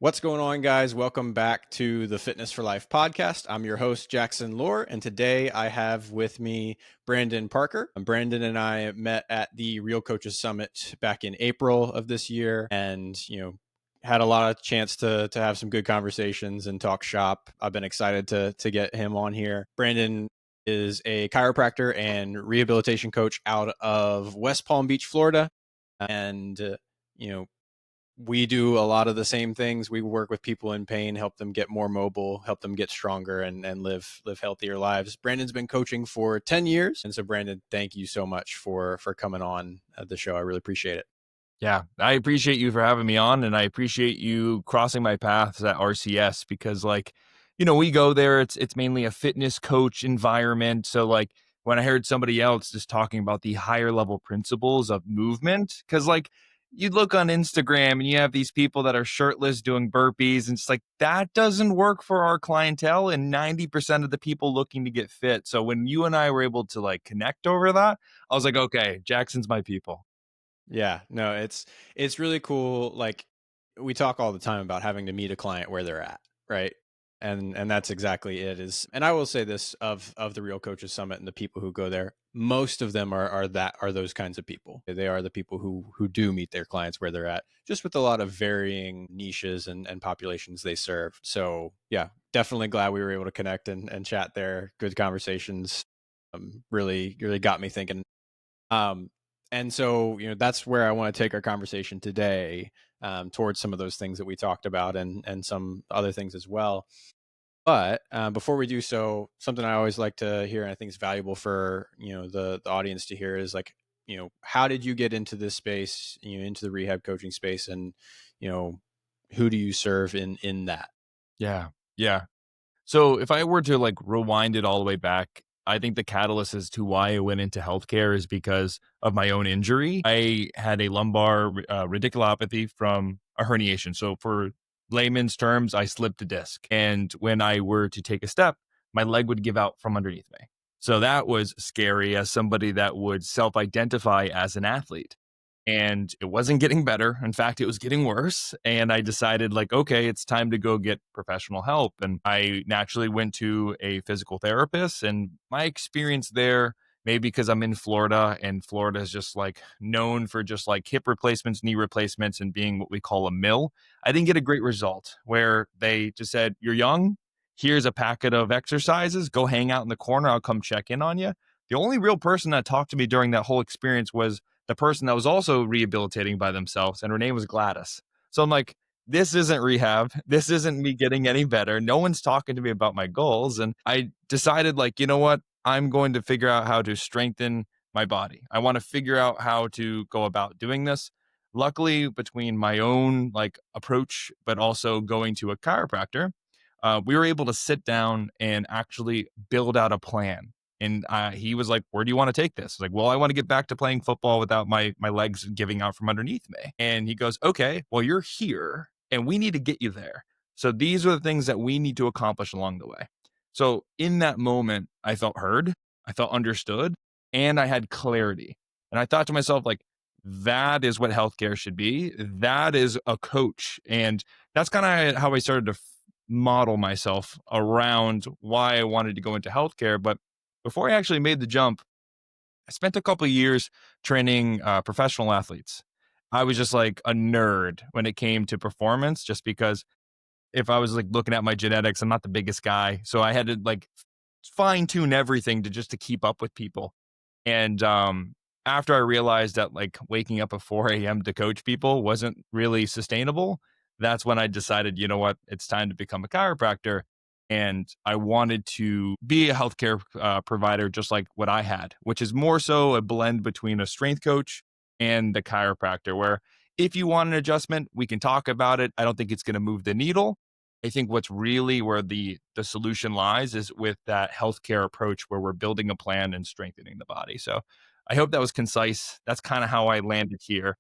What's going on, guys? Welcome back to the Fitness for Life podcast. I'm your host, Jackson Lohr, and today I have with me Brandon Parker. Brandon and I met at the Real Coaches Summit back in April of this year, and had a lot of chance to have some good conversations and talk shop. I've been excited to get him on here. Brandon is a chiropractor and rehabilitation coach out of West Palm Beach, Florida, and you know we do a lot of the same things. We work with people in pain, help them get more mobile, help them get stronger and live healthier lives. Brandon's been coaching for 10 years. And so Brandon, thank you so much for coming on the show. I really appreciate it. Yeah, I appreciate you for having me on, and I appreciate you crossing my paths at RCS because, we go there. It's mainly a fitness coach environment. So, when I heard somebody else just talking about the higher level principles of movement, because you look on Instagram and you have these people that are shirtless doing burpees, and it's like that doesn't work for our clientele and 90% of the people looking to get fit. So when you and I were able to connect over that, I was like, okay, Jackson's my people. Yeah, no, it's really cool. Like we talk all the time about having to meet a client where they're at, right? And that's exactly it is. And I will say this of the Real Coaches Summit and the people who go there, most of them are those kinds of people. They are the people who do meet their clients where they're at, just with a lot of varying niches and populations they serve. So yeah, definitely glad we were able to connect and chat there. Good conversations. Really got me thinking. Um, and so, that's where I want to take our conversation today, towards some of those things that we talked about and some other things as well. But before we do so, something I always like to hear, and I think is valuable for the audience to hear, is like, how did you get into this space, into the rehab coaching space, and you know, who do you serve in that? Yeah. Yeah. So if I were to rewind it all the way back, I think the catalyst as to why I went into healthcare is because of my own injury. I had a lumbar radiculopathy from a herniation. So for layman's terms, I slipped a disc. And when I were to take a step, my leg would give out from underneath me. So that was scary as somebody that would self identify as an athlete, and it wasn't getting better. In fact, it was getting worse. And I decided, okay, it's time to go get professional help. And I naturally went to a physical therapist. And my experience there, maybe because I'm in Florida and Florida is just known for just hip replacements, knee replacements, and being what we call a mill, I didn't get a great result where they just said, "You're young. Here's a packet of exercises. Go hang out in the corner. I'll come check in on you." The only real person that talked to me during that whole experience was the person that was also rehabilitating by themselves, and her name was Gladys. So I'm like, this isn't rehab. This isn't me getting any better. No one's talking to me about my goals. And I decided, you know what? I'm going to figure out how to strengthen my body. I want to figure out how to go about doing this. Luckily, between my own approach, but also going to a chiropractor, we were able to sit down and actually build out a plan. And he was like, "Where do you want to take this?" I was like, "Well, I want to get back to playing football without my legs giving out from underneath me." And he goes, "Okay, well, you're here and we need to get you there. So these are the things that we need to accomplish along the way." So in that moment, I felt heard, I felt understood, and I had clarity. And I thought to myself, that is what healthcare should be. That is a coach. And that's kind of how I started to model myself around why I wanted to go into healthcare. But before I actually made the jump, I spent a couple of years training professional athletes. I was just like a nerd when it came to performance, just because if I was looking at my genetics, I'm not the biggest guy. So I had to fine tune everything to keep up with people. And after I realized that waking up at 4 a.m. to coach people wasn't really sustainable, that's when I decided, you know what, it's time to become a chiropractor. And I wanted to be a healthcare provider, just like what I had, which is more so a blend between a strength coach and the chiropractor, where if you want an adjustment, we can talk about it. I don't think it's going to move the needle. I think what's really where the solution lies is with that healthcare approach where we're building a plan and strengthening the body. So I hope that was concise. That's kind of how I landed here.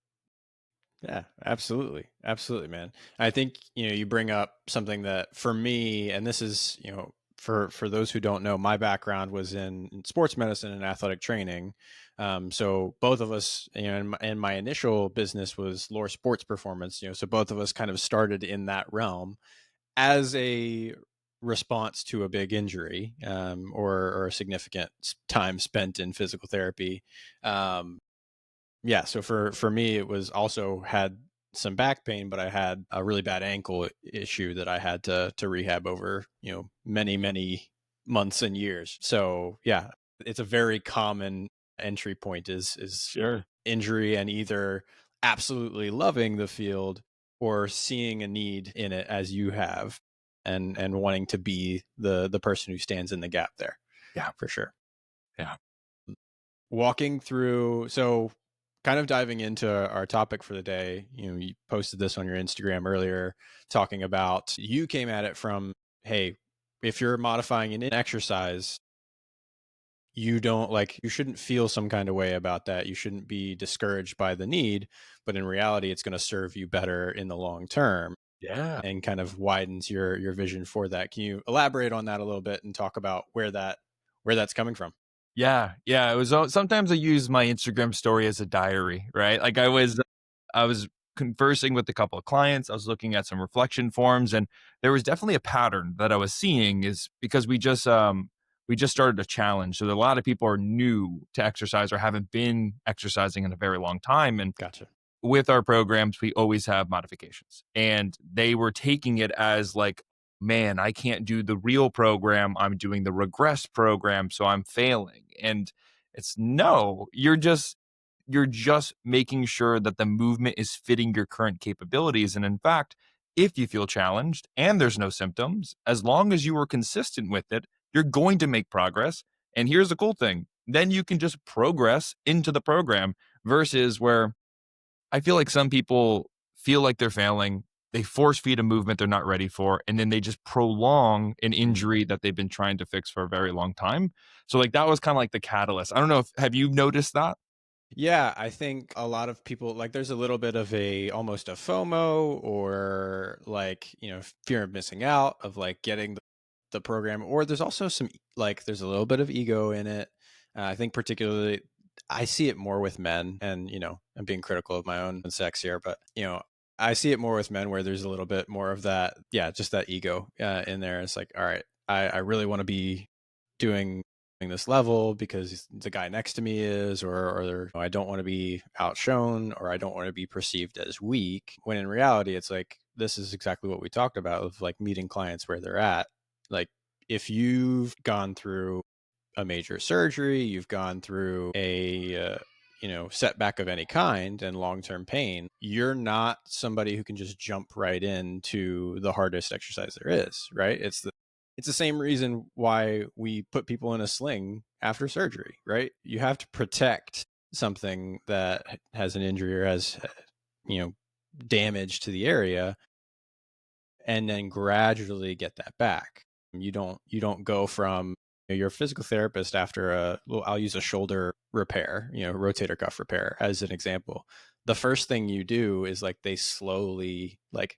Yeah, absolutely. Absolutely, man. I think, you bring up something that for me, and this is, for those who don't know, my background was in sports medicine and athletic training. So both of us, and my initial business was Lohr Sports Performance. So both of us kind of started in that realm as a response to a big injury, or a significant time spent in physical therapy. Um, yeah, so for me, it was also had some back pain, but I had a really bad ankle issue that I had to rehab over, many months and years. So yeah, it's a very common entry point is Sure. injury, and either absolutely loving the field or seeing a need in it as you have, and wanting to be the person who stands in the gap there, Yeah. for sure. Yeah. Walking through, so kind of diving into our topic for the day, you posted this on your Instagram earlier, talking about, you came at it from, hey, if you're modifying an exercise, you shouldn't feel some kind of way about that. You shouldn't be discouraged by the need, but in reality, it's going to serve you better in the long term, Yeah. and kind of widens your vision for that. Can you elaborate on that a little bit and talk about where that's coming from? Yeah, yeah, it was sometimes I use my Instagram story as a diary, right? Like I was conversing with a couple of clients, I was looking at some reflection forms, and there was definitely a pattern that I was seeing is because we just started a challenge. So a lot of people are new to exercise or haven't been exercising in a very long time. And Gotcha. with our programs, we always have modifications. And they were taking it as like, man, I can't do the real program. I'm doing the regress program, so I'm failing. And it's no, you're just making sure that the movement is fitting your current capabilities. And in fact, if you feel challenged and there's no symptoms, as long as you are consistent with it, you're going to make progress. And here's the cool thing. Then you can just progress into the program versus where I feel like some people feel like they're failing. They force feed a movement they're not ready for, and then they just prolong an Mm. injury that they've been trying to fix for a very long time. So, like, that was kind of like the catalyst. I don't know if have you noticed that? Yeah, I think a lot of people, like, there's a little bit of a almost a FOMO, or like, fear of missing out, of like getting the program, or there's also some like there's a little bit of ego in it. I think particularly I see it more with men, and I'm being critical of my own sex here, but I see it more with men where there's a little bit more of that, yeah, just that ego in there. It's like, all right, I really want to be doing this level because the guy next to me is, or I don't want to be outshone, or I don't want to be perceived as weak, when in reality it's like, this is exactly what we talked about, of like meeting clients where they're at. Like, if you've gone through a major surgery, you've gone through a setback of any kind and long-term pain, you're not somebody who can just jump right into the hardest exercise there is, right? It's the same reason why we put people in a sling after surgery, right? You have to protect something that has an injury or has you know damage to the area, and then gradually get that back. You don't go from, your physical therapist after I'll use a shoulder repair, rotator cuff repair as an example. The first thing you do is like they slowly like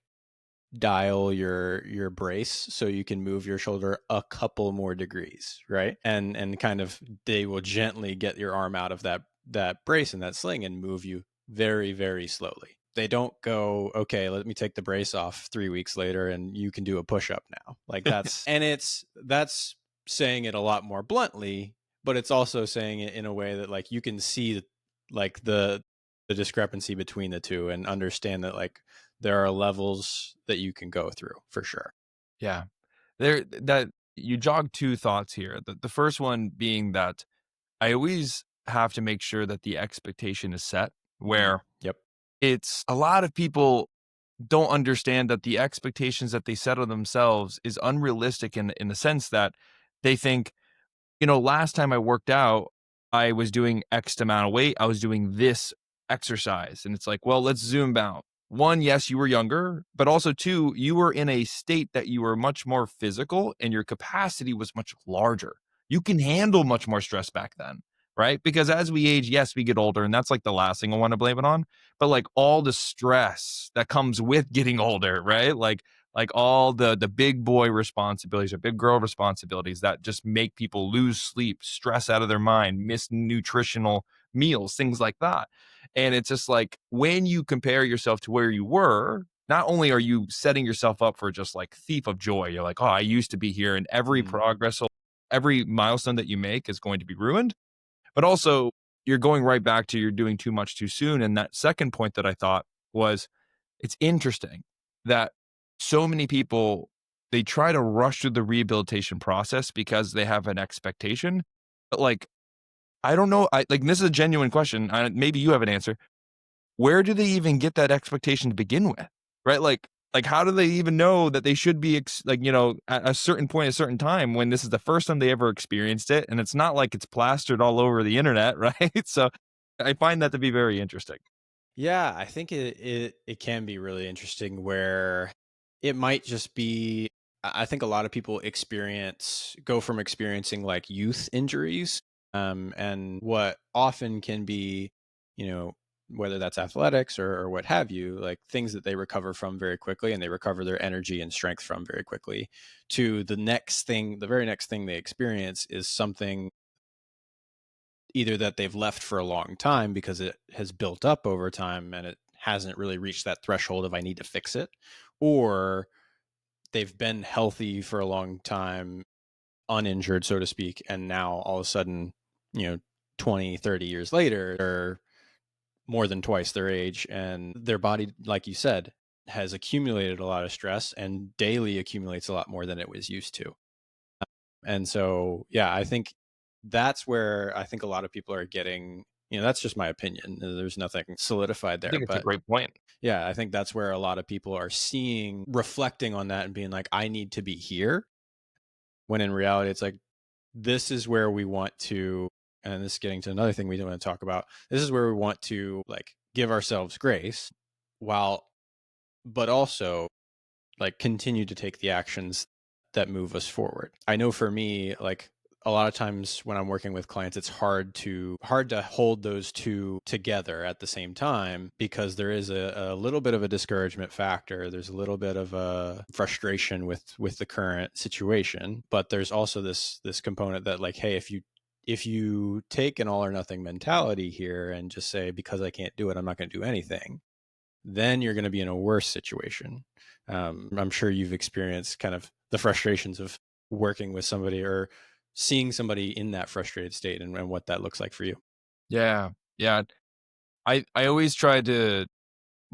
dial your brace so you can move your shoulder a couple more degrees, right? And kind of, they will gently get your arm out of that brace and that sling and move you very, very slowly. They don't go, okay, let me take the brace off 3 weeks later and you can do a push-up now. Like, that's saying it a lot more bluntly, but it's also saying it in a way that like you can see like the discrepancy between the two, and understand that like there are levels that you can go through, for sure. Yeah. There that you jog two thoughts here. The first one being that I always have to make sure that the expectation is set where Yep. it's a lot of people don't understand that the expectations that they set on themselves is unrealistic in the sense that they think, last time I worked out, I was doing X amount of weight. I was doing this exercise. And it's like, well, let's zoom out. One, yes, you were younger, but also two, you were in a state that you were much more physical and your capacity was much larger. You can handle much more stress back then, right? Because as we age, yes, we get older, and that's like the last thing I want to blame it on. But like all the stress that comes with getting older, right? Like like all the big boy responsibilities or big girl responsibilities that just make people lose sleep, stress out of their mind, miss nutritional meals, things like that. And it's just like when you compare yourself to where you were, not only are you setting yourself up for just like thief of joy, you're like, oh, I used to be here, and every Mm, progress, every milestone that you make is going to be ruined, but also you're going right back to you're doing too much too soon. And that second point that I thought was it's interesting that so many people they try to rush through the rehabilitation process because they have an expectation. But like I don't know, I like this is a genuine question. Maybe you have an answer. Where do they even get that expectation to begin with? Right? Like how do they even know that they should be like, at a certain point, a certain time when this is the first time they ever experienced it and it's not like it's plastered all over the internet, right? So I find that to be very interesting. yeah, I think it can be really interesting where it might just be. I think a lot of people go from experiencing like youth injuries, and what often can be, you know, whether that's athletics or what have you, like things that they recover from very quickly and they recover their energy and strength from very quickly, to the next thing, the very next thing they experience is something either that they've left for a long time because it has built up over time and it hasn't really reached that threshold of I need to fix it, or they've been healthy for a long time, uninjured, so to speak, and now all of a sudden, you know, 20, 30 years later, they're more than twice their age and their body, like you said, has accumulated a lot of stress and daily accumulates a lot more than it was used to. And so, yeah, I think that's where I think a lot of people are getting, that's just my opinion. There's nothing solidified I there. think it's a But great point. yeah, I think that's where a lot of people are seeing, reflecting on that and being like, I need to be here. When in reality, it's like, this is where we want to, and this is getting to another thing we want to talk about. This is where we want to like give ourselves grace while, but also like continue to take the actions that move us forward. I know for me, like a lot of times when I'm working with clients, it's hard to hold those two together at the same time because there is a little bit of a discouragement factor. There's a little bit of a frustration with the current situation, but there's also this component that like, hey, if you take an all or nothing mentality here and just say because I can't do it, I'm not going to do anything, then you're going to be in a worse situation. I'm sure you've experienced kind of the frustrations of working with somebody or seeing somebody in that frustrated state and what that looks like for you. Yeah. Yeah. I always try to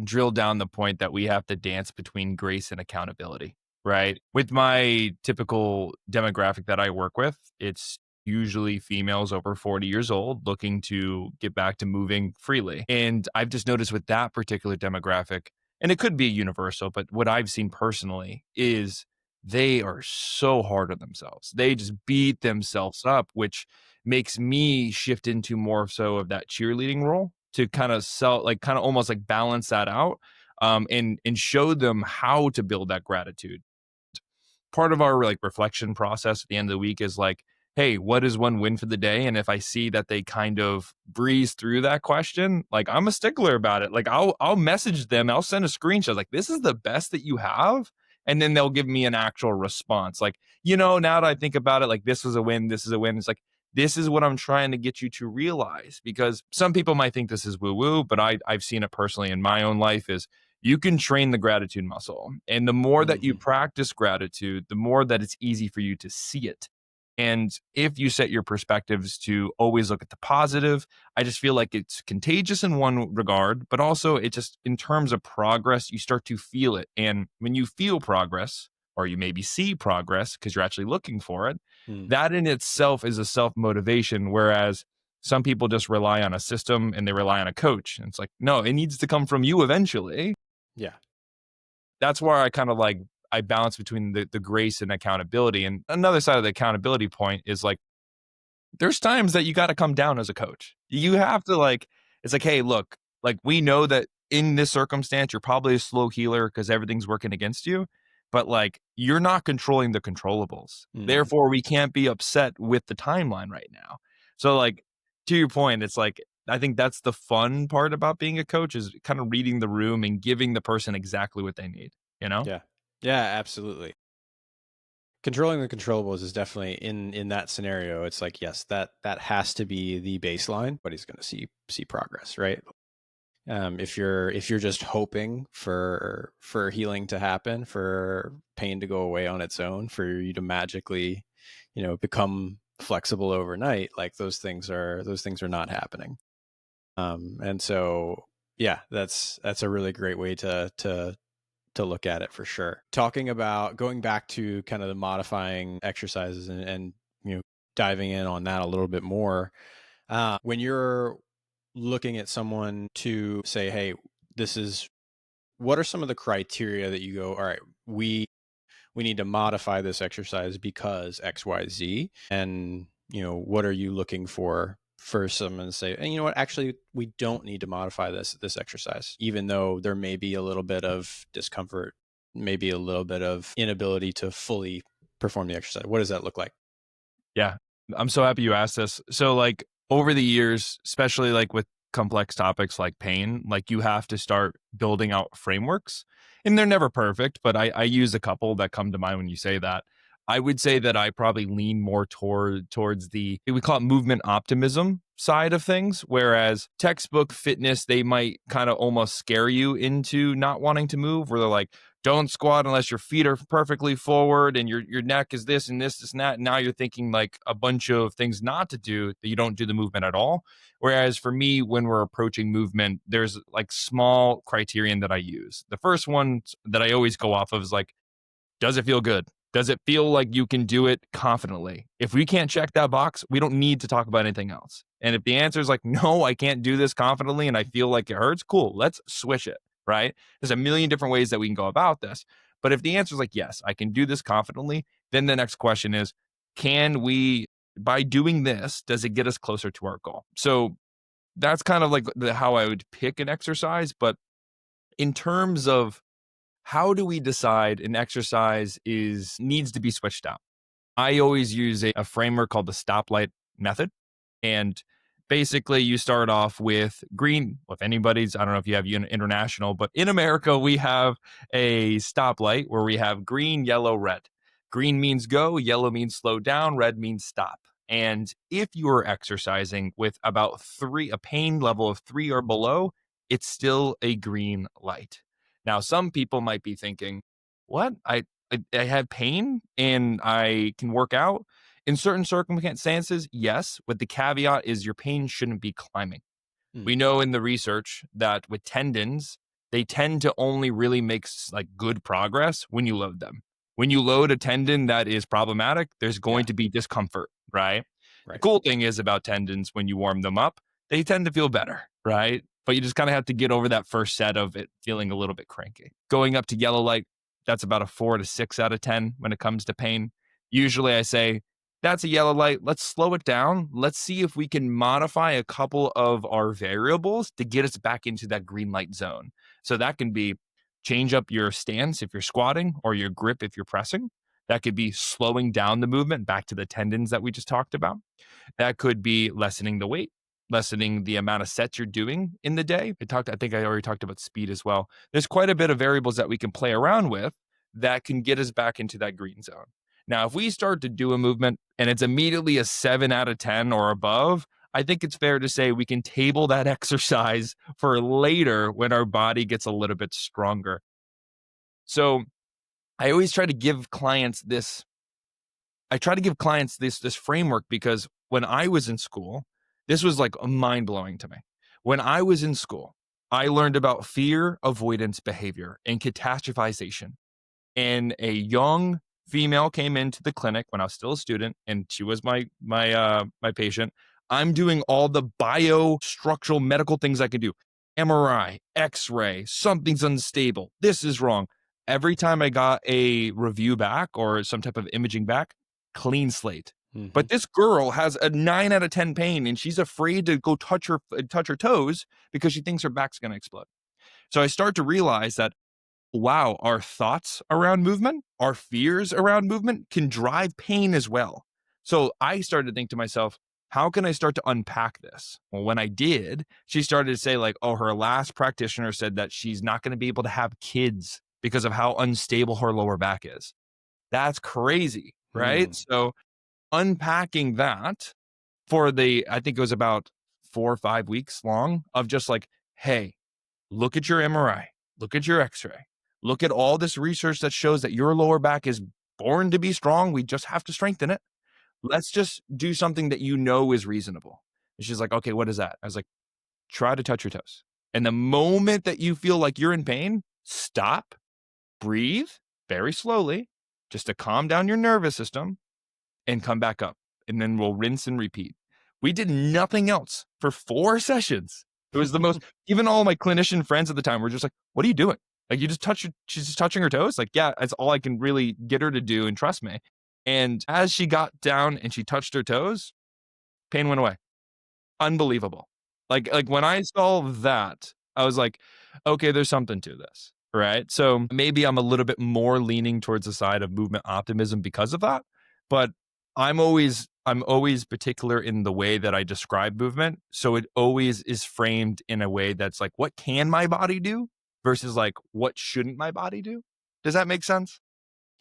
drill down the point that we have to dance between grace and accountability, right? With my typical demographic that I work with, it's usually females over 40 years old looking to get back to moving freely. And I've just noticed with that particular demographic, and it could be universal, but what I've seen personally is they are so hard on themselves. They just beat themselves up, which makes me shift into more so of that cheerleading role to kind of sell like kind of almost like balance that out, and show them how to build that gratitude. Part of our like reflection process at the end of the week is like, hey, what is one win for the day? And if I see that they kind of breeze through that question, like I'm a stickler about it. Like I'll message them, I'll send a screenshot like this is the best that you have. And then they'll give me an actual response. Like, now that I think about it, like this was a win, this is a win. It's like this is what I'm trying to get you to realize, because some people might think this is woo woo, but I've seen it personally in my own life is you can train the gratitude muscle. And the more that you Hmm. practice gratitude, the more that it's easy for you to see it. And if you set your perspectives to always look at the positive, I just feel like it's contagious in one regard, but also it just, in terms of progress, you start to feel it. And when you feel progress, or you maybe see progress because you're actually looking for it, Mm. that in itself is a self motivation. Whereas some people just rely on a system and they rely on a coach. And it's like, no, it needs to come from you eventually. Yeah. That's where I kind of like I balance between the grace and accountability. And another side of the accountability point is like there's times that you got to come down as a coach. You have to like it's like, hey, look, like we know that in this circumstance you're probably a slow healer because everything's working against you, but like you're not controlling the controllables. Mm. Therefore, we can't be upset with the timeline right now. So like to your point, it's like I think that's the fun part about being a coach is kind of reading the room and giving the person exactly what they need, you know? Yeah. Yeah, absolutely. Controlling the controllables is definitely in that scenario. It's like, yes, that has to be the baseline, but he's going to see progress, right? If you're just hoping for healing to happen, for pain to go away on its own, for you to magically, become flexible overnight, like those things are not happening. And so, yeah, that's a really great way to look at it for sure. Talking about going back to kind of the modifying exercises and diving in on that a little bit more. When you're looking at someone to say, hey, this is what are some of the criteria that you go, all right, we need to modify this exercise because XYZ. And, what are you looking for someone to say, and you know what, actually, we don't need to modify this exercise, even though there may be a little bit of discomfort, maybe a little bit of inability to fully perform the exercise. What does that look like? Yeah. I'm so happy you asked this. So like over the years, especially like with complex topics like pain, like you have to start building out frameworks. And they're never perfect, but I use a couple that come to mind when you say that. I would say that I probably lean more towards the we call it movement optimism side of things, whereas textbook fitness, they might kind of almost scare you into not wanting to move, where they're like, don't squat unless your feet are perfectly forward and your neck is this and this and that. Now you're thinking like a bunch of things not to do that you don't do the movement at all. Whereas for me, when we're approaching movement, there's like small criterion that I use. The first one that I always go off of is like, does it feel good? Does it feel like you can do it confidently? If we can't check that box, we don't need to talk about anything else. And if the answer is like, no, I can't do this confidently and I feel like it hurts, cool, let's switch it, right? There's a million different ways that we can go about this. But if the answer is like, yes, I can do this confidently, then the next question is, can we, by doing this, does it get us closer to our goal? So that's kind of like how I would pick an exercise. But in terms of how do we decide an exercise is needs to be switched out? I always use a framework called the stoplight method. And basically, you start off with green. If anybody's, I don't know if you have international, but in America, we have a stoplight where we have green, yellow, red. Green means go, yellow means slow down, red means stop. And if you are exercising with about a pain level of 3 or below, it's still a green light. Now, some people might be thinking, what? I have pain and I can work out. In certain circumstances, yes, but the caveat is your pain shouldn't be climbing. Mm, We know in the research that with tendons, they tend to only really make like good progress when you load them. When you load a tendon that is problematic, there's yeah, going to be discomfort, right? The right. cool thing is about tendons when you warm them up, they tend to feel better, right? But you just kind of have to get over that first set of it feeling a little bit cranky. Going up to yellow light, that's about a 4 to 6 out of 10 when it comes to pain. Usually I say, that's a yellow light. Let's slow it down. Let's see if we can modify a couple of our variables to get us back into that green light zone. So that can be change up your stance if you're squatting or your grip if you're pressing. That could be slowing down the movement back to the tendons that we just talked about. That could be lessening the weight, lessening the amount of sets you're doing in the day. I think I already talked about speed as well. There's quite a bit of variables that we can play around with that can get us back into that green zone. Now, if we start to do a movement and it's immediately a 7 out of 10 or above, I think it's fair to say we can table that exercise for later when our body gets a little bit stronger. So I always try to give clients this this framework because when I was in school, this was like mind blowing to me. When I was in school, I learned about fear avoidance behavior and catastrophization. And a young female came into the clinic when I was still a student, and she was my patient. I'm doing all the biostructural medical things I could do. MRI, X-ray, something's unstable. This is wrong. Every time I got a review back or some type of imaging back, clean slate. Hmm. But this girl has a 9 out of 10 pain and she's afraid to go touch her toes because she thinks her back's going to explode. So I start to realize that wow, our thoughts around movement, our fears around movement can drive pain as well. So I started to think to myself, how can I start to unpack this? Well, when I did, she started to say, like, oh, her last practitioner said that she's not going to be able to have kids because of how unstable her lower back is. That's crazy, right? Mm. So unpacking that for I think it was about 4 or 5 weeks long of just like, hey, look at your MRI, look at your x-ray, look at all this research that shows that your lower back is born to be strong. We just have to strengthen it. Let's just do something that you know is reasonable. And she's like, okay, what is that? I was like, try to touch your toes. And the moment that you feel like you're in pain, stop, breathe very slowly, just to calm down your nervous system and come back up. And then we'll rinse and repeat. We did nothing else for 4 sessions. It was the most, even all my clinician friends at the time were just like, what are you doing? Like, she's just touching her toes. Like, yeah, that's all I can really get her to do. And trust me. And as she got down and she touched her toes, pain went away. Unbelievable. Like when I saw that, I was like, "Okay, there's something to this." Right? So, maybe I'm a little bit more leaning towards the side of movement optimism because of that, but I'm always particular in the way that I describe movement, so it always is framed in a way that's like, "What can my body do?" versus like, "What shouldn't my body do?" Does that make sense?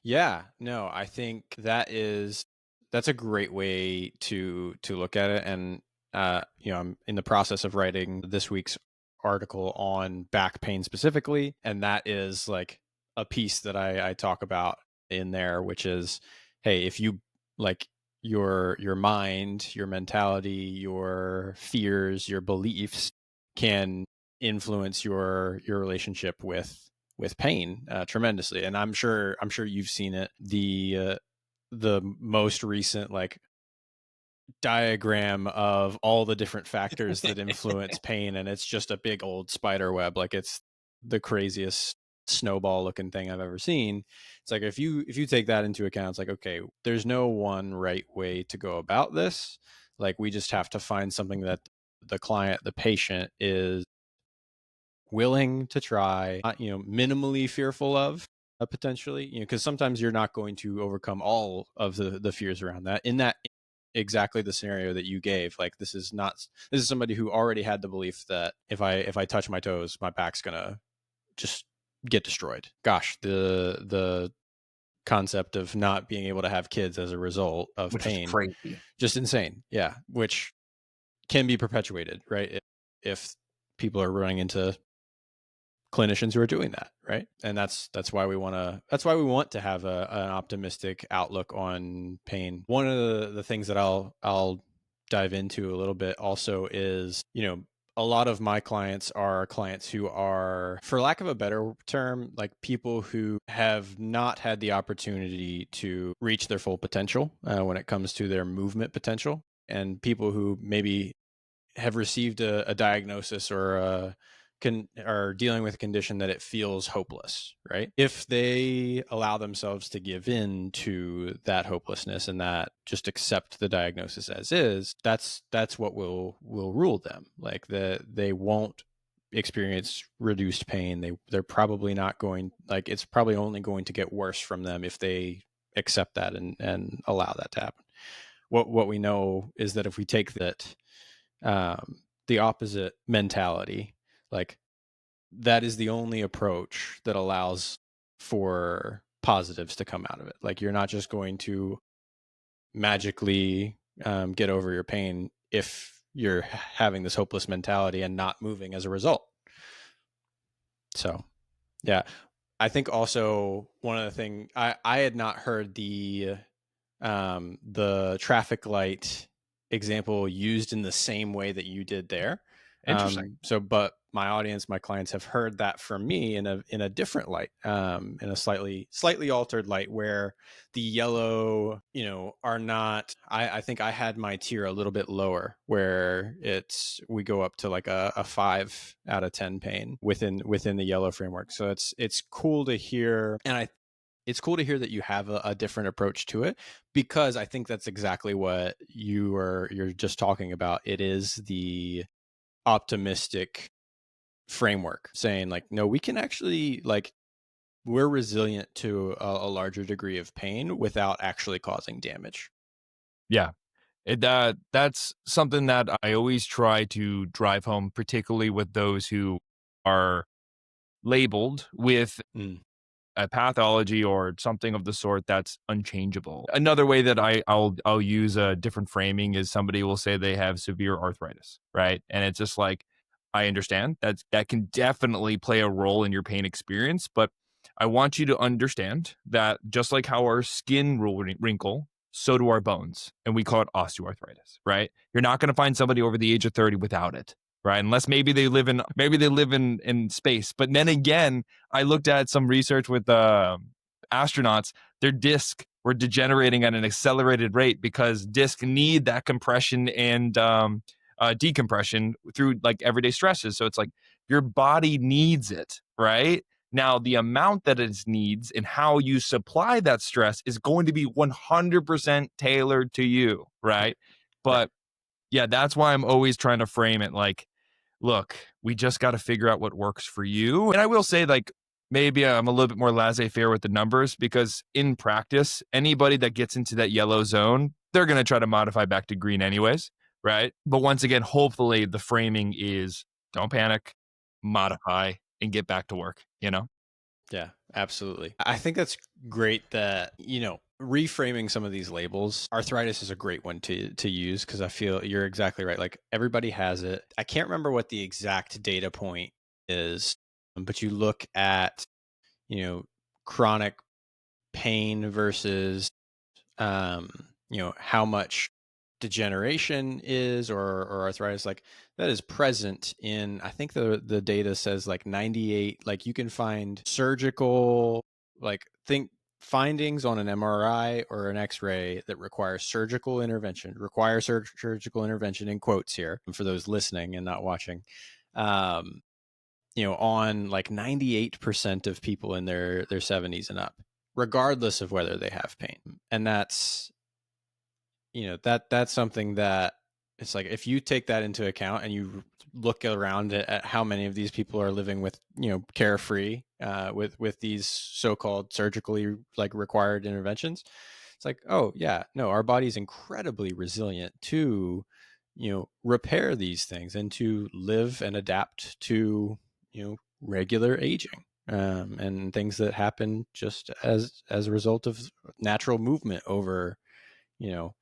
Yeah, no, I think that's a great way to look at it. And I'm in the process of writing this week's article on back pain specifically, and that is like a piece that I talk about in there, which is, hey, if you like your mind, your mentality, your fears, your beliefs can influence your relationship with pain tremendously. And I'm sure you've seen it. The most recent like diagram of all the different factors that influence pain, and it's just a big old spider web. Like, it's the craziest snowball looking thing I've ever seen. It's like, if you take that into account, it's like, okay, there's no one right way to go about this. Like, we just have to find something that the client, the patient, is willing to try, minimally fearful of, potentially, because sometimes you're not going to overcome all of the fears around that. In that exactly the scenario that you gave, like, this is somebody who already had the belief that if I touch my toes, my back's gonna just get destroyed. Gosh, the concept of not being able to have kids as a result of Which is pain, crazy. just insane. Yeah, which can be perpetuated, right? If people are running into clinicians who are doing that, right? And that's why we want to have an optimistic outlook on pain. One of the things that I'll dive into a little bit also is, a lot of my clients are clients who are, for lack of a better term, like people who have not had the opportunity to reach their full potential when it comes to their movement potential, and people who maybe have received a diagnosis or are dealing with a condition that it feels hopeless, right? If they allow themselves to give in to that hopelessness and that just accept the diagnosis as is, that's what will rule them. Like, they won't experience reduced pain. They're probably not going, like, it's probably only going to get worse from them if they accept that and allow that to happen. What we know is that if we take that, the opposite mentality, like, that is the only approach that allows for positives to come out of it. Like, you're not just going to magically get over your pain if you're having this hopeless mentality and not moving as a result. So, yeah, I think also one of the thing, I had not heard the traffic light example used in the same way that you did there. Interesting. But my audience, my clients have heard that from me in a different light, in a slightly altered light, where the yellow, are not. I think I had my tier a little bit lower, where we go up to like a 5 out of 10 pain within the yellow framework. So it's cool to hear, and it's cool to hear that you have a different approach to it, because I think that's exactly what you're just talking about. It is the optimistic framework saying, like, no, we can actually, like, we're resilient to a larger degree of pain without actually causing damage. Yeah. That's something that I always try to drive home, particularly with those who are labeled with Mm. a pathology or something of the sort that's unchangeable. Another way that I'll use a different framing is somebody will say they have severe arthritis, right? And it's just like, I understand that can definitely play a role in your pain experience, but I want you to understand that just like how our skin will wrinkle, so do our bones, and we call it osteoarthritis, right? You're not going to find somebody over the age of 30 without it, right? Unless maybe they live in space. But then again, I looked at some research with astronauts. Their disc were degenerating at an accelerated rate because disc need that compression and decompression through like everyday stresses. So it's like your body needs it, right? Now, the amount that it needs and how you supply that stress is going to be 100% tailored to you, right? Right. But yeah, that's why I'm always trying to frame it like, look, we just got to figure out what works for you. And I will say, like, maybe I'm a little bit more laissez faire with the numbers because in practice, anybody that gets into that yellow zone, they're going to try to modify back to green anyways, right? But once again, hopefully the framing is don't panic, modify, and get back to work, you know? Yeah, absolutely. I think that's great that, reframing some of these labels. Arthritis is a great one to use because I feel you're exactly right. Like everybody has it. I can't remember what the exact data point is, but you look at, you know, chronic pain versus how much degeneration is or arthritis like that is present in I think the data says like 98 like you can find surgical like think findings on an MRI or an X-ray that require surgical intervention surgical intervention in quotes here for those listening and not watching um on like 98% of people in their 70s and up regardless of whether they have pain and that's something that it's like if you take that into account and you look around at how many of these people are living with carefree with these so-called surgically like required interventions, it's like, oh yeah, no, our body's incredibly resilient to repair these things and to live and adapt to regular aging and things that happen just as a result of natural movement over you know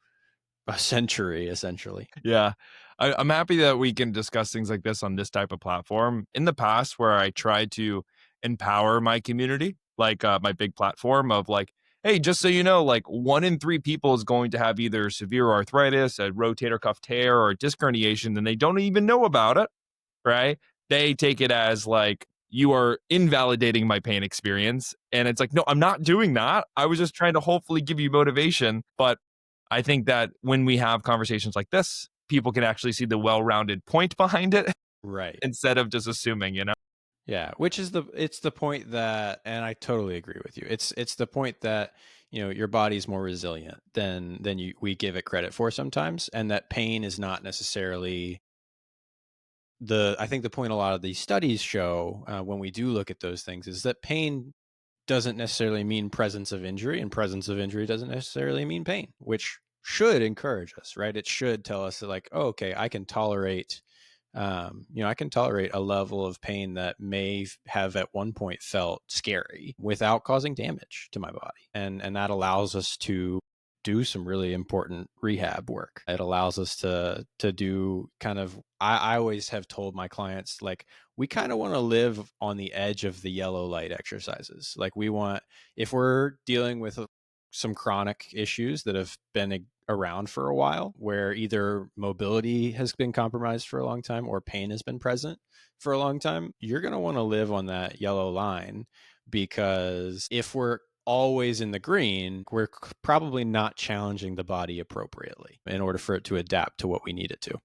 a century, essentially. Yeah. I'm happy that we can discuss things like this on this type of platform. In the past, where I tried to empower my community, like my big platform of like, hey, just so you know, like 1 in 3 people is going to have either severe arthritis, a rotator cuff tear, or a disc herniation, and they don't even know about it, right? They take it as like, you are invalidating my pain experience. And it's like, no, I'm not doing that. I was just trying to hopefully give you motivation. But I think that when we have conversations like this, people can actually see the well-rounded point behind it Right. instead of just assuming, you know? Yeah, which is it's the point that, and I totally agree with you. It's the point that your body's more resilient than we give it credit for sometimes, and that pain is not necessarily the. I think the point a lot of these studies show when we do look at those things is that pain doesn't necessarily mean presence of injury, and presence of injury doesn't necessarily mean pain, which should encourage us, right? It should tell us that, like, oh, okay, I can tolerate a level of pain that may have at one point felt scary without causing damage to my body, and that allows us to do some really important rehab work. It allows us to do kind of. I always have told my clients like we kind of want to live on the edge of the yellow light exercises. Like we want if we're dealing with some chronic issues that have been around for a while where either mobility has been compromised for a long time or pain has been present for a long time, you're going to want to live on that yellow line because if we're always in the green, we're probably not challenging the body appropriately in order for it to adapt to what we need it to.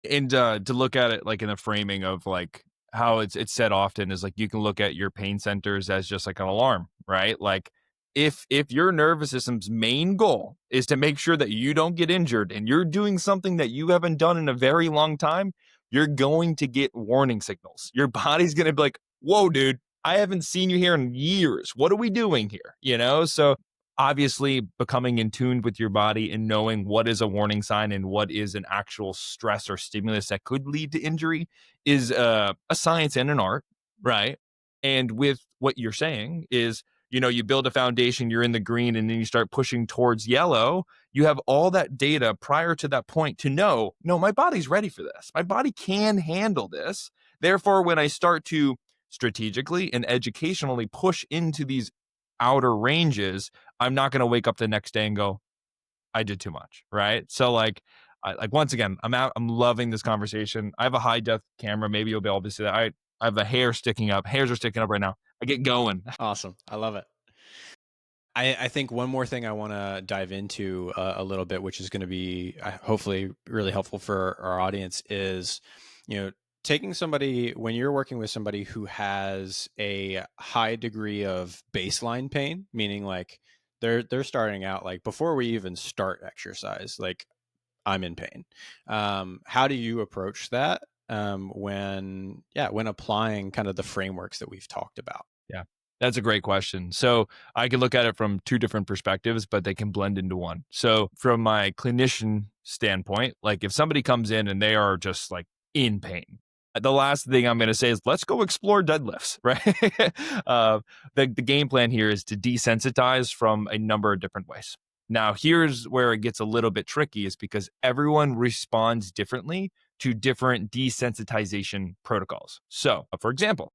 And to look at it like in the framing of like how it's said often is like you can look at your pain centers as just like an alarm, right? Like if your nervous system's main goal is to make sure that you don't get injured and you're doing something that you haven't done in a very long time, you're going to get warning signals. Your body's going to be like, "Whoa, dude, I haven't seen you here in years. What are we doing here?" You know? So obviously becoming in tune with your body and knowing what is a warning sign and what is an actual stress or stimulus that could lead to injury is a science and an art, right? And with what you're saying is, you build a foundation, you're in the green, and then you start pushing towards yellow. You have all that data prior to that point to know, no, my body's ready for this. My body can handle this. Therefore, when I start to strategically and educationally push into these outer ranges, I'm not going to wake up the next day and go, I did too much, right? So like once again, I'm out. I'm loving this conversation. I have a high def camera. Maybe you'll be able to see that. I have a hair sticking up. Hairs are sticking up right now. I get going. Awesome. I love it. I think one more thing I want to dive into a little bit, which is going to be hopefully really helpful for our audience, is you know taking somebody when you're working with somebody who has a high degree of baseline pain, meaning like they're starting out like before we even start exercise, like I'm in pain. How do you approach that when applying kind of the frameworks that we've talked about? Yeah, that's a great question. So I can look at it from two different perspectives, but they can blend into one. So from my clinician standpoint, like if somebody comes in and they are just like in pain, the last thing I'm going to say is let's go explore deadlifts, right? The game plan here is to desensitize from a number of different ways. Now, here's where it gets a little bit tricky is because everyone responds differently to different desensitization protocols. So, for example,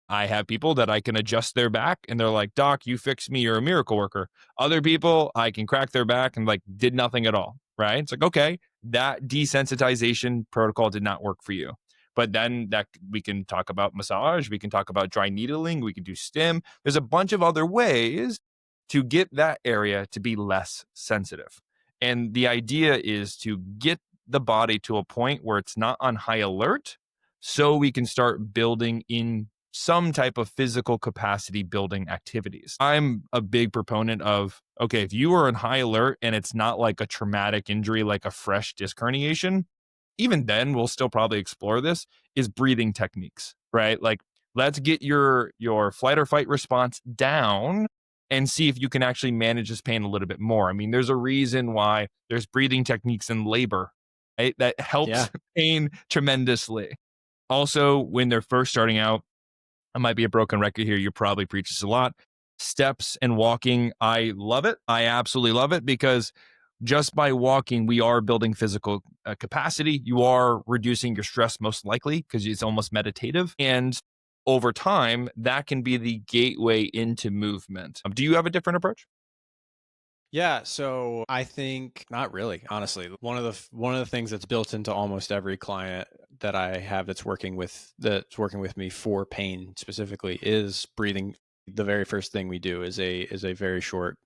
I have people that I can adjust their back and they're like, Doc, you fixed me. You're a miracle worker. Other people, I can crack their back and like did nothing at all. Right. It's like, okay, that desensitization protocol did not work for you. But then that we can talk about massage, we can talk about dry needling, we can do stim. There's a bunch of other ways to get that area to be less sensitive. And the idea is to get the body to a point where it's not on high alert so we can start building in some type of physical capacity building activities. I'm a big proponent of, okay, if you are in high alert and it's not like a traumatic injury, like a fresh disc herniation, even then we'll still probably explore this is breathing techniques, right? Like let's get your flight or fight response down and see if you can actually manage this pain a little bit more. I mean, there's a reason why there's breathing techniques in labor, right? That Yeah. helps pain tremendously. Also, when they're first starting out, I might be a broken record here. You probably preach this a lot. Steps and walking, I love it. I absolutely love it because just by walking, we are building physical capacity. You are reducing your stress, most likely, because it's almost meditative. And over time, that can be the gateway into movement. Do you have a different approach? Yeah, so I think not really, honestly. One of the things that's built into almost every client that I have that's working with me for pain specifically is breathing. The very first thing we do is a very short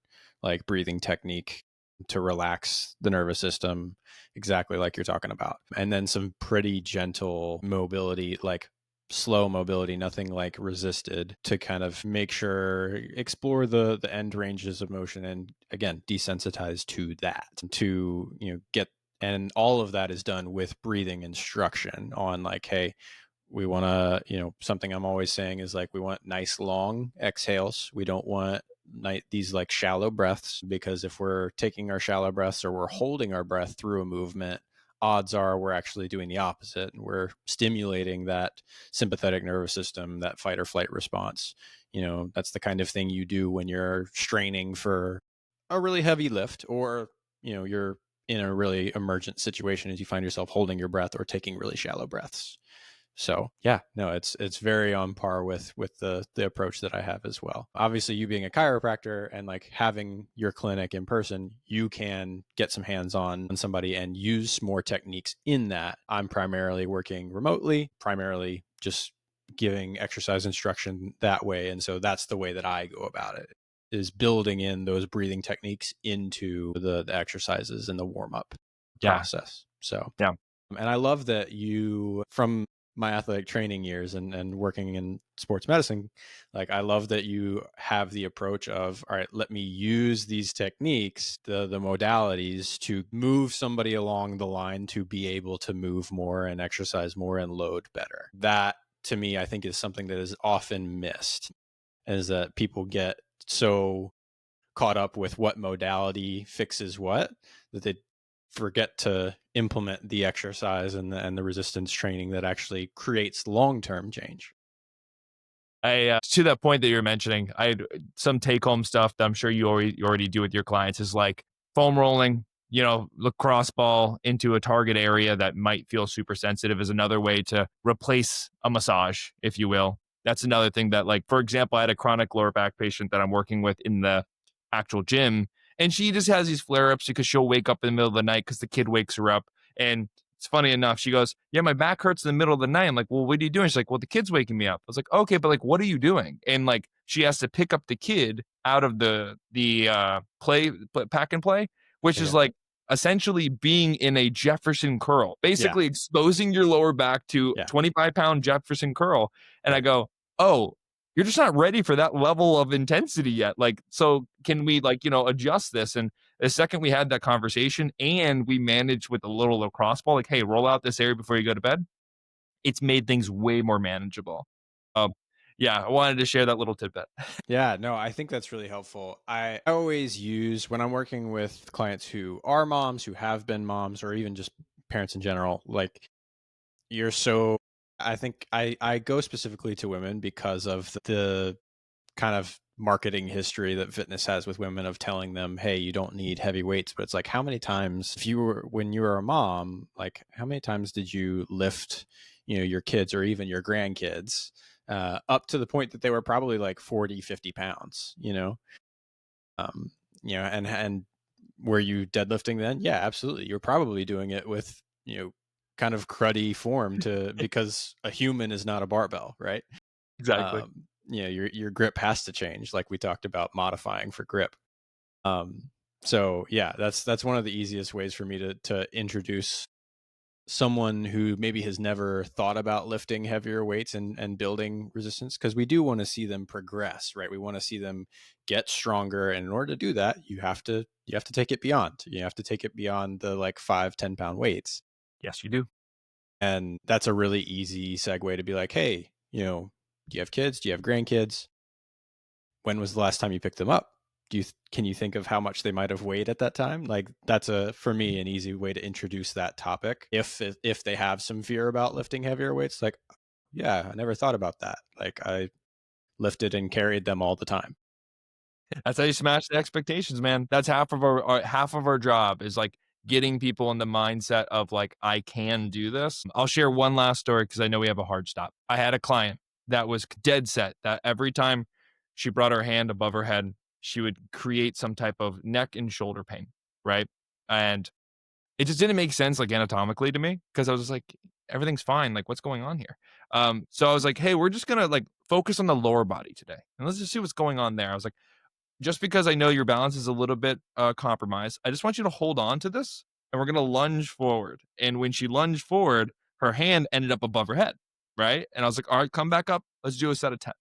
like breathing technique to relax the nervous system, exactly like you're talking about. And then some pretty gentle mobility, like slow mobility, nothing like resisted, to kind of make sure explore the end ranges of motion and again desensitize to that, to get. And all of that is done with breathing instruction on like, hey, we want to, something I'm always saying is like we want nice long exhales. We don't want these like shallow breaths, because if we're taking our shallow breaths or we're holding our breath through a movement, odds are we're actually doing the opposite and we're stimulating that sympathetic nervous system, that fight or flight response. That's the kind of thing you do when you're straining for a really heavy lift, or you're in a really emergent situation as you find yourself holding your breath or taking really shallow breaths. So yeah, no, it's very on par with the approach that I have as well. Obviously, you being a chiropractor and like having your clinic in person, you can get some hands on somebody and use more techniques in that. I'm primarily working remotely, primarily just giving exercise instruction that way. And so that's the way that I go about it, is building in those breathing techniques into the exercises and the warm up Yeah. process. So Yeah. and I love that you, from my athletic training years and working in sports medicine, like I love that you have the approach of, all right, let me use these techniques, the modalities, to move somebody along the line to be able to move more and exercise more and load better. That to me, I think is something that is often missed, is that people get so caught up with what modality fixes what, that they forget to implement the exercise and the resistance training that actually creates long-term change. To that point that you're mentioning, I had some take home stuff that I'm sure you already do with your clients is like foam rolling, lacrosse ball into a target area that might feel super sensitive is another way to replace a massage, if you will. That's another thing that, like, for example, I had a chronic lower back patient that I'm working with in the actual gym, and she just has these flare ups because she'll wake up in the middle of the night because the kid wakes her up. And it's funny enough, she goes, "Yeah, my back hurts in the middle of the night." I'm like, "Well, what are you doing?" She's like, "Well, the kid's waking me up." I was like, "Okay, but like, what are you doing?" And like, she has to pick up the kid out of the pack and play, which is Okay. like essentially being in a Jefferson curl, Yeah. basically exposing your lower back to Yeah. 25-pound Jefferson curl. And I Yep. go, "Oh, you're just not ready for that level of intensity yet. Like, so can we like, adjust this?" And the second we had that conversation and we managed with a little lacrosse ball, like, "Hey, roll out this area before you go to bed," it's made things way more manageable. Um, yeah, I wanted to share that little tidbit. Yeah, no, I think that's really helpful. I always use when I'm working with clients who are moms, who have been moms, or even just parents in general, like you're so I think I go specifically to women because of the kind of marketing history that fitness has with women of telling them, "Hey, you don't need heavy weights." But it's like, how many times, if you were when you were a mom, like how many times did you lift, your kids or even your grandkids up to the point that they were probably like 40, 50 pounds, um, and were you deadlifting then? Yeah, absolutely. You're probably doing it with, kind of cruddy form to because a human is not a barbell, right? Exactly. Your grip has to change, like we talked about modifying for grip. Um, so yeah, that's one of the easiest ways for me to introduce someone who maybe has never thought about lifting heavier weights and building resistance because we do want to see them progress, right? We want to see them get stronger, and in order to do that, you have to take it beyond. You have to take it beyond the like 5, 10 pound weights, Yes, you do. and that's a really easy segue to be like, hey, do you have kids? Do you have grandkids? When was the last time you picked them up? Can you think of how much they might have weighed at that time? Like that's a for me an easy way to introduce that topic. If they have some fear about lifting heavier weights, like yeah, I never thought about that. Like I lifted and carried them all the time. That's how you smash the expectations, man. That's half of our job is like getting people in the mindset of like, I can do this. I'll share one last story because I know we have a hard stop. I had a client that was dead set that every time she brought her hand above her head, she would create some type of neck and shoulder pain, right? And it just didn't make sense like anatomically to me because I was just like, everything's fine. Like, what's going on here? So I was like, hey, we're just gonna like focus on the lower body today, and let's just see what's going on there. I was like, just because I know your balance is a little bit compromised, I just want you to hold on to this, and we're gonna lunge forward. And when she lunged forward, her hand ended up above her head, right? And I was like, all right, come back up. Let's do a set of 10.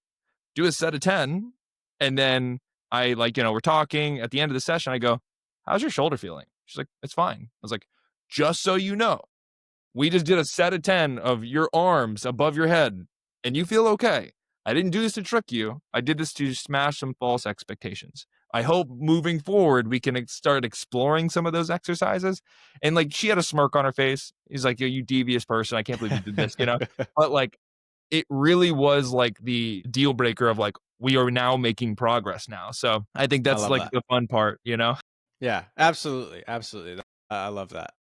Do a set of 10, and then I like, we're talking at the end of the session. I go, how's your shoulder feeling? She's like, it's fine. I was like, just so you know, we just did a set of 10 of your arms above your head and you feel okay. I didn't do this to trick you. I did this to smash some false expectations. I hope moving forward we can start exploring some of those exercises. And like she had a smirk on her face. He's like, "Yo, you devious person. I can't believe you did this." But like it really was like the deal breaker of like we are now making progress now. So I think I that's love like that. the fun part. Yeah, absolutely, absolutely. I love that.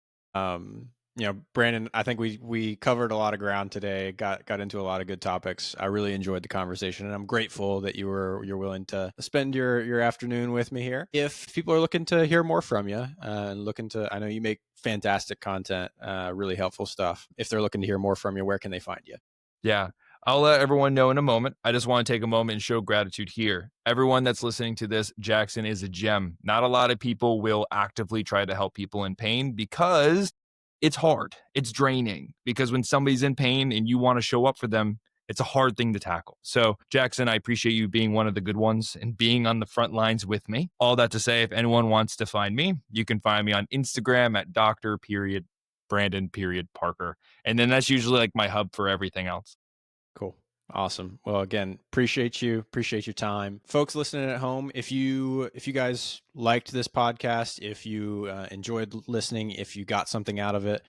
Brandon, I think we covered a lot of ground today. Got into a lot of good topics. I really enjoyed the conversation, and I'm grateful that you're willing to spend your afternoon with me here. If people are looking to hear more from you and looking to, I know you make fantastic content, really helpful stuff. If they're looking to hear more from you, where can they find you? Yeah. I'll let everyone know in a moment. I just want to take a moment and show gratitude here. Everyone that's listening to this, Jackson is a gem. Not a lot of people will actively try to help people in pain because it's hard. It's draining because when somebody's in pain and you want to show up for them, it's a hard thing to tackle. So, Jackson, I appreciate you being one of the good ones and being on the front lines with me. All that to say, if anyone wants to find me, you can find me on Instagram at Dr. Brandon Parker. And then that's usually like my hub for everything else. Cool. Awesome. Well, again, appreciate you. Appreciate your time. Folks listening at home, if you guys liked this podcast, if you enjoyed listening, if you got something out of it,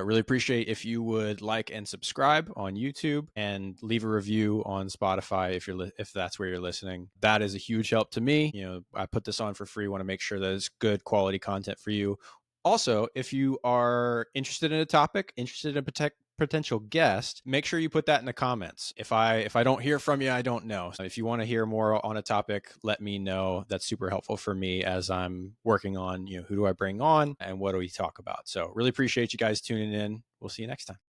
Really appreciate if you would like and subscribe on YouTube and leave a review on Spotify if that's where you're listening. That is a huge help to me. I put this on for free. Want to make sure that it's good quality content for you. Also, if you are interested in a topic, interested in a potential guest, make sure you put that in the comments. If I don't hear from you, I don't know. So if you want to hear more on a topic, let me know. That's super helpful for me as I'm working on, who do I bring on and what do we talk about. So really appreciate you guys tuning in. We'll see you next time.